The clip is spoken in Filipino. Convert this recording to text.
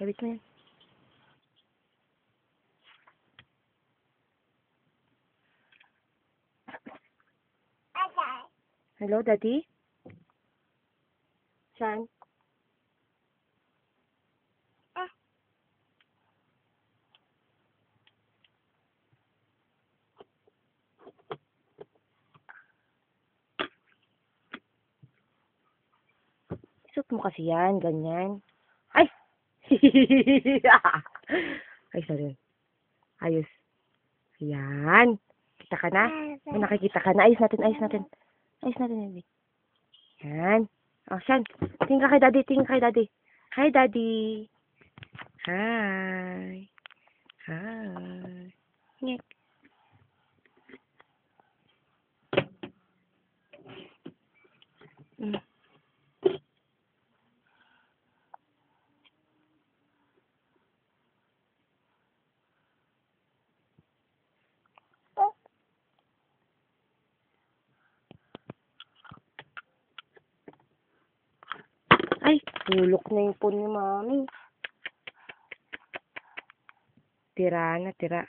Kabit mo yan. Hello, Daddy? Saan? Isot mo kasi yan, ganyan. Ay! Ay, sorry. Ayos. Yan. Kita ka na? May nakikita ka na. Ayos natin, ayos natin. Ayos natin, Daddy. Yan. O, siyan. Tingin ka kay Daddy, tingin ka kay Daddy. Hi, Daddy. Hi. Hi. Ngek. Mm. Ay, tulok na yung phone ni Mami. Tira na, tira.